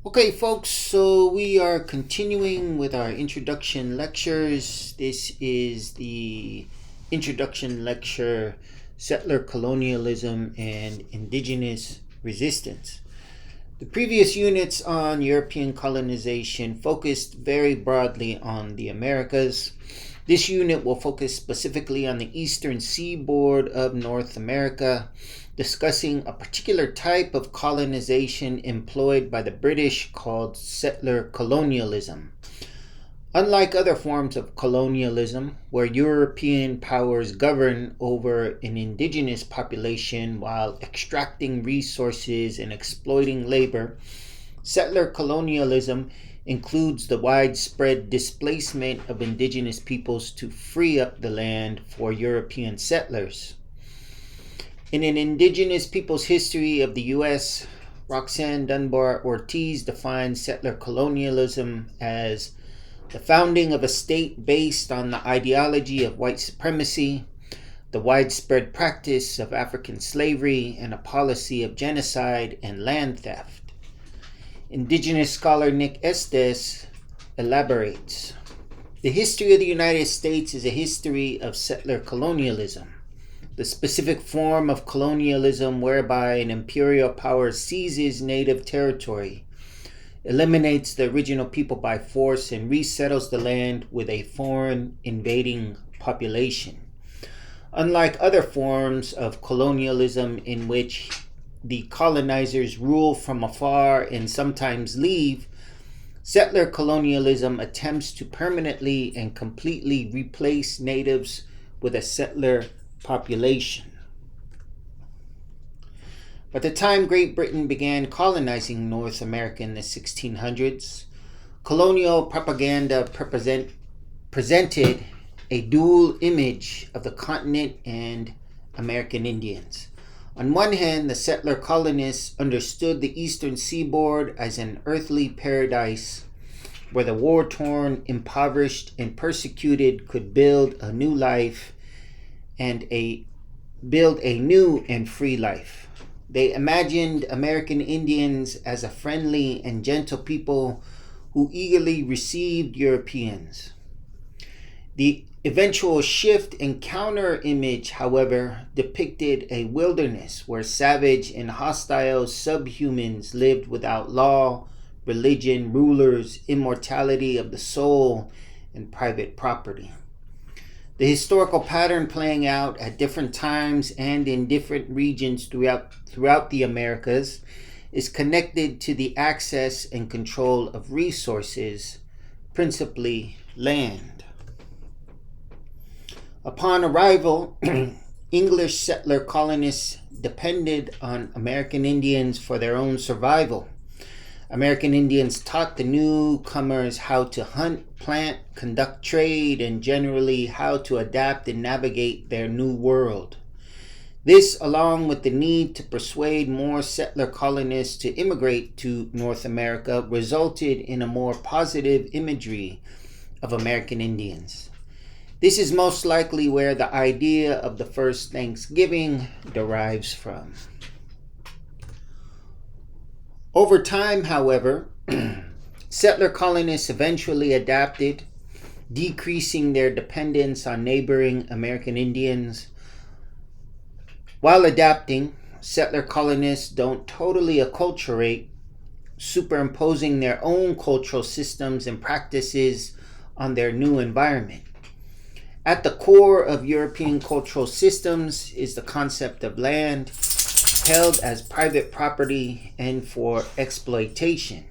Okay, folks, so we are continuing with our introduction lectures. This is the introduction lecture, Settler Colonialism and Indigenous Resistance. The previous units on European colonization focused very broadly on the Americas. This unit will focus specifically on the eastern seaboard of North America, discussing a particular type of colonization employed by the British called settler colonialism. Unlike other forms of colonialism, where European powers govern over an indigenous population while extracting resources and exploiting labor, settler colonialism includes the widespread displacement of indigenous peoples to free up the land for European settlers. In an Indigenous Peoples History of the U.S., Roxanne Dunbar Ortiz defines settler colonialism as the founding of a state based on the ideology of white supremacy, the widespread practice of African slavery, and a policy of genocide and land theft. Indigenous scholar Nick Estes elaborates. The history of the United States is a history of settler colonialism, the specific form of colonialism whereby an imperial power seizes native territory, eliminates the original people by force, and resettles the land with a foreign invading population. Unlike other forms of colonialism in which the colonizers rule from afar and sometimes leave, settler colonialism attempts to permanently and completely replace natives with a settler population. By the time Great Britain began colonizing North America in the 1600s, colonial propaganda presented a dual image of the continent and American Indians. On one hand, the settler colonists understood the eastern seaboard as an earthly paradise where the war-torn, impoverished, and persecuted could build a new life and build a new and free life. They imagined American Indians as a friendly and gentle people who eagerly received Europeans. The eventual shift and counter image, however, depicted a wilderness where savage and hostile subhumans lived without law, religion, rulers, immortality of the soul, and private property. The historical pattern playing out at different times and in different regions throughout the Americas is connected to the access and control of resources, principally land. Upon arrival, English settler colonists depended on American Indians for their own survival. American Indians taught the newcomers how to hunt, plant, conduct trade, and generally how to adapt and navigate their new world. This, along with the need to persuade more settler colonists to immigrate to North America, resulted in a more positive imagery of American Indians. This is most likely where the idea of the first Thanksgiving derives from. Over time, however, settler colonists eventually adapted, decreasing their dependence on neighboring American Indians. While adapting, settler colonists don't totally acculturate, superimposing their own cultural systems and practices on their new environment. At the core of European cultural systems is the concept of land, held as private property and for exploitation,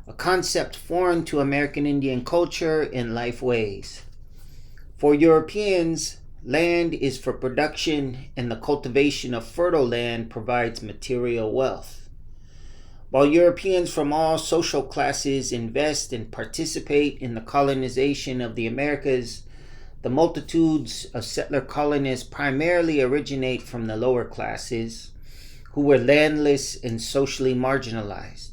a concept foreign to American Indian culture and life ways. For Europeans, land is for production, and the cultivation of fertile land provides material wealth. While Europeans from all social classes invest and participate in the colonization of the Americas, the multitudes of settler colonists primarily originate from the lower classes, who were landless and socially marginalized.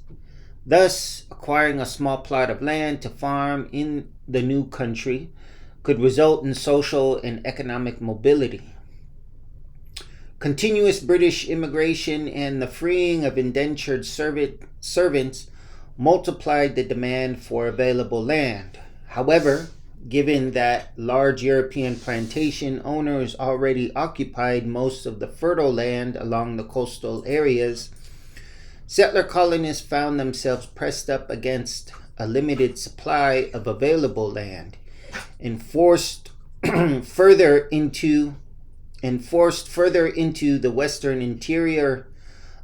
Thus, acquiring a small plot of land to farm in the new country could result in social and economic mobility. Continuous British immigration and the freeing of indentured servants multiplied the demand for available land. However, given that large European plantation owners already occupied most of the fertile land along the coastal areas, settler colonists found themselves pressed up against a limited supply of available land and forced further into the western interior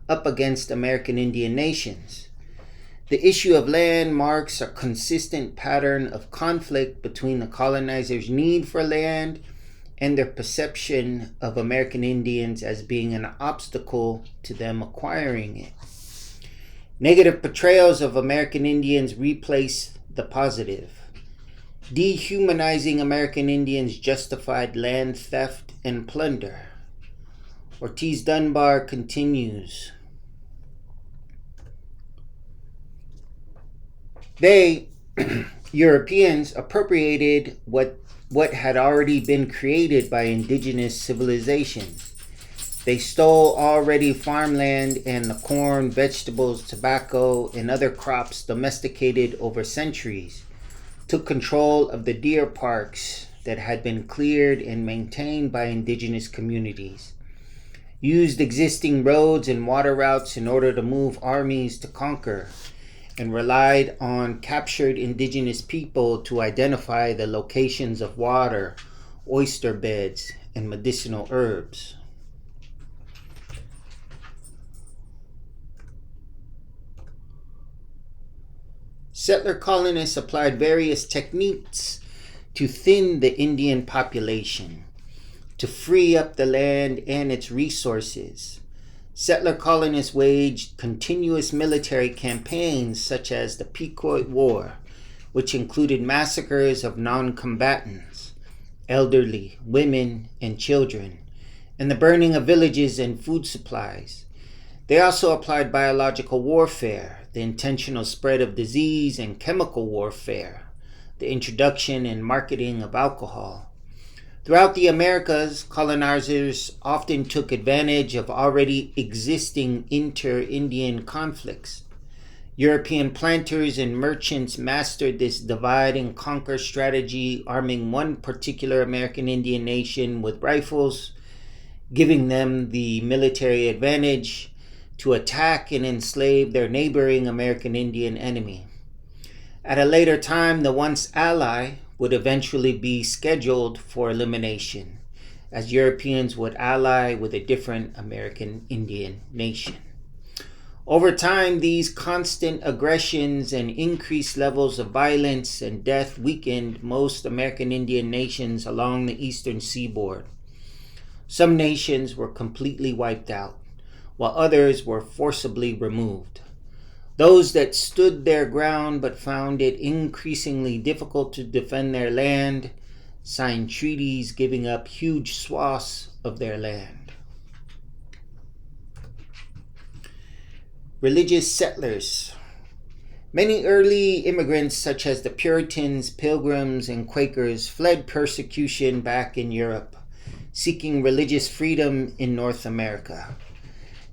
up against American Indian nations. The issue of land marks a consistent pattern of conflict between the colonizers' need for land and their perception of American Indians as being an obstacle to them acquiring it. Negative portrayals of American Indians replace the positive. Dehumanizing American Indians justified land theft and plunder. Ortiz Dunbar continues. They, Europeans, appropriated what had already been created by indigenous civilizations. They stole already farmland and the corn, vegetables, tobacco, and other crops domesticated over centuries, took control of the deer parks that had been cleared and maintained by indigenous communities, used existing roads and water routes in order to move armies to conquer, and relied on captured indigenous people to identify the locations of water, oyster beds, and medicinal herbs. Settler colonists applied various techniques to thin the Indian population, to free up the land and its resources. Settler colonists waged continuous military campaigns such as the Pequot War, which included massacres of non-combatants, elderly, women, and children, and the burning of villages and food supplies. They also applied biological warfare, the intentional spread of disease, and chemical warfare, the introduction and marketing of alcohol. Throughout the Americas, colonizers often took advantage of already existing inter-Indian conflicts. European planters and merchants mastered this divide and conquer strategy, arming one particular American Indian nation with rifles, giving them the military advantage to attack and enslave their neighboring American Indian enemy. At a later time, the once ally would eventually be scheduled for elimination, as Europeans would ally with a different American Indian nation. Over time, these constant aggressions and increased levels of violence and death weakened most American Indian nations along the eastern seaboard. Some nations were completely wiped out, while others were forcibly removed. Those that stood their ground but found it increasingly difficult to defend their land signed treaties giving up huge swaths of their land. Religious settlers. Many early immigrants, such as the Puritans, Pilgrims, and Quakers, fled persecution back in Europe, seeking religious freedom in North America.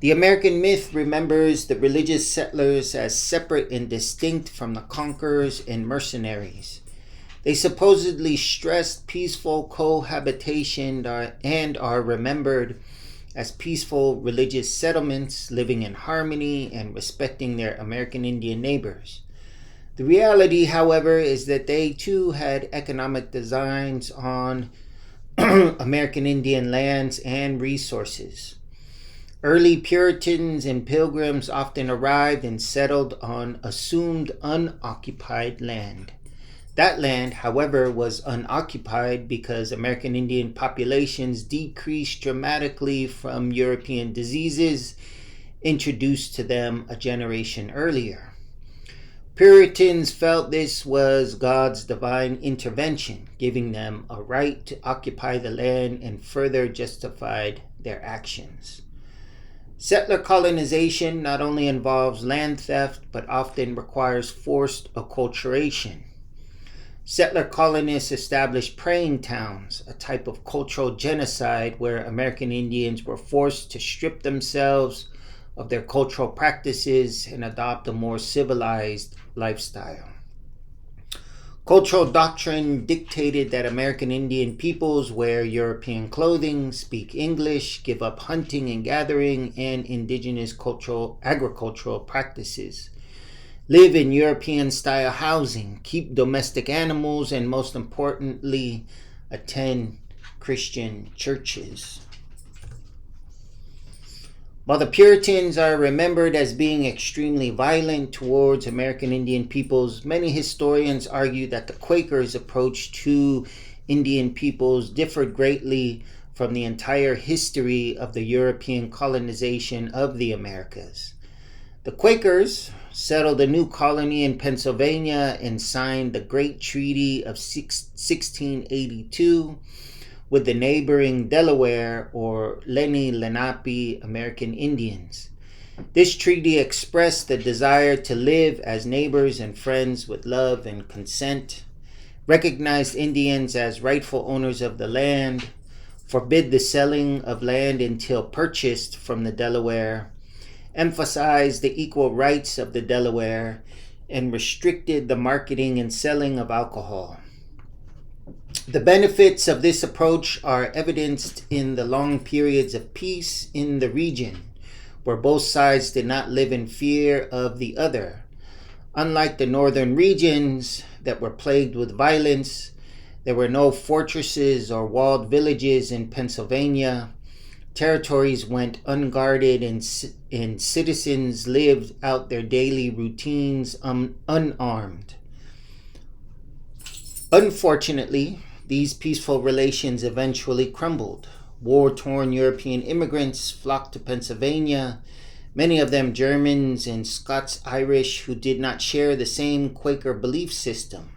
The American myth remembers the religious settlers as separate and distinct from the conquerors and mercenaries. They supposedly stressed peaceful cohabitation and are remembered as peaceful religious settlements living in harmony and respecting their American Indian neighbors. The reality, however, is that they too had economic designs on American Indian lands and resources. Early Puritans and Pilgrims often arrived and settled on assumed unoccupied land. That land, however, was unoccupied because American Indian populations decreased dramatically from European diseases introduced to them a generation earlier. Puritans felt this was God's divine intervention, giving them a right to occupy the land, and further justified their actions. Settler colonization not only involves land theft, but often requires forced acculturation. Settler colonists established praying towns, a type of cultural genocide where American Indians were forced to strip themselves of their cultural practices and adopt a more civilized lifestyle. Cultural doctrine dictated that American Indian peoples wear European clothing, speak English, give up hunting and gathering, and indigenous agricultural practices, live in European-style housing, keep domestic animals, and most importantly, attend Christian churches. While the Puritans are remembered as being extremely violent towards American Indian peoples, many historians argue that the Quakers' approach to Indian peoples differed greatly from the entire history of the European colonization of the Americas. The Quakers settled a new colony in Pennsylvania and signed the Great Treaty of 1682 with the neighboring Delaware or Lenape American Indians. This treaty expressed the desire to live as neighbors and friends with love and consent, recognized Indians as rightful owners of the land, forbid the selling of land until purchased from the Delaware, emphasized the equal rights of the Delaware, and restricted the marketing and selling of alcohol. The benefits of this approach are evidenced in the long periods of peace in the region, where both sides did not live in fear of the other. Unlike the northern regions that were plagued with violence, there were no fortresses or walled villages in Pennsylvania. Territories went unguarded and citizens lived out their daily routines unarmed. Unfortunately, these peaceful relations eventually crumbled. War-torn European immigrants flocked to Pennsylvania, many of them Germans and Scots-Irish who did not share the same Quaker belief system.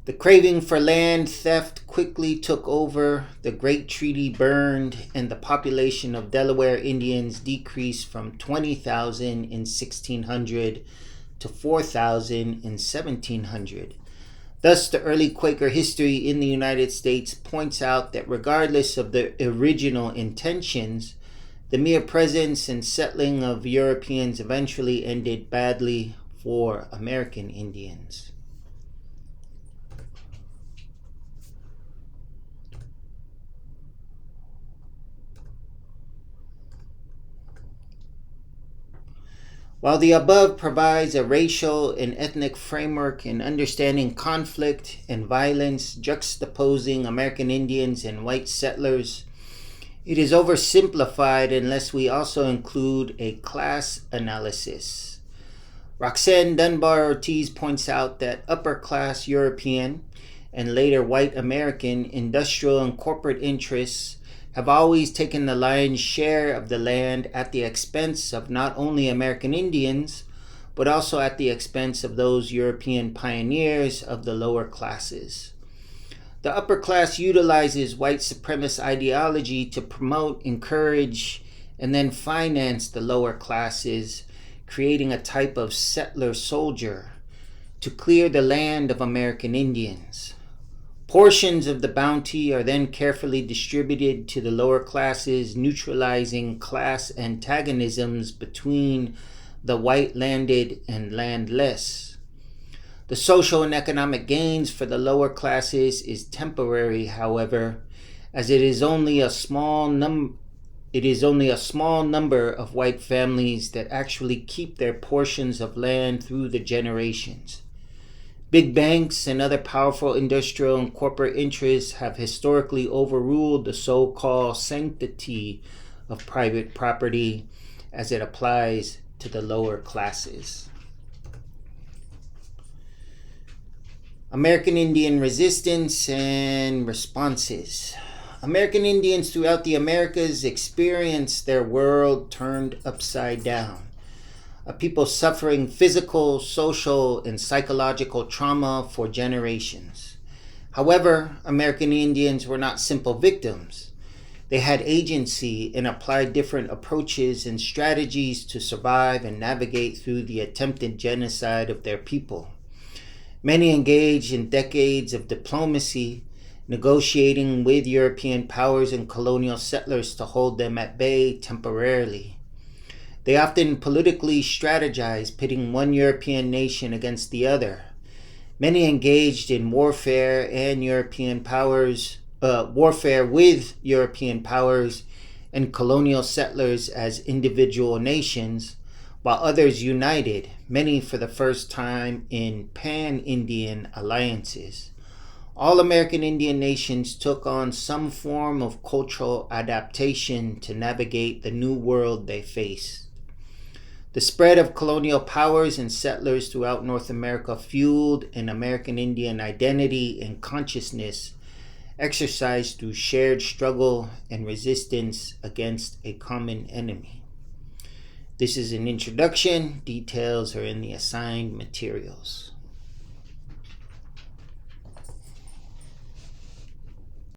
The craving for land theft quickly took over, the Great Treaty burned, and the population of Delaware Indians decreased from 20,000 in 1600 to 4,000 in 1700. Thus, the early Quaker history in the United States points out that regardless of the original intentions, the mere presence and settling of Europeans eventually ended badly for American Indians. While the above provides a racial and ethnic framework in understanding conflict and violence juxtaposing American Indians and white settlers, it is oversimplified unless we also include a class analysis. Roxanne Dunbar Ortiz points out that upper-class European and later white American industrial and corporate interests have always taken the lion's share of the land at the expense of not only American Indians, but also at the expense of those European pioneers of the lower classes. The upper class utilizes white supremacist ideology to promote, encourage, and then finance the lower classes, creating a type of settler soldier to clear the land of American Indians. Portions of the bounty are then carefully distributed to the lower classes, neutralizing class antagonisms between the white landed and landless. The social and economic gains for the lower classes is temporary, however, as it is only a small number of white families that actually keep their portions of land through the generations. Big banks and other powerful industrial and corporate interests have historically overruled the so-called sanctity of private property as it applies to the lower classes. American Indian resistance and responses. American Indians throughout the Americas experienced their world turned upside down. A people suffering physical, social, and psychological trauma for generations. However, American Indians were not simple victims. They had agency and applied different approaches and strategies to survive and navigate through the attempted genocide of their people. Many engaged in decades of diplomacy, negotiating with European powers and colonial settlers to hold them at bay temporarily. They often politically strategized, pitting one European nation against the other. Many engaged in warfare with European powers and colonial settlers as individual nations, while others united, many for the first time in pan-Indian alliances. All American Indian nations took on some form of cultural adaptation to navigate the new world they faced. The spread of colonial powers and settlers throughout North America fueled an American Indian identity and consciousness exercised through shared struggle and resistance against a common enemy. This is an introduction. Details are in the assigned materials.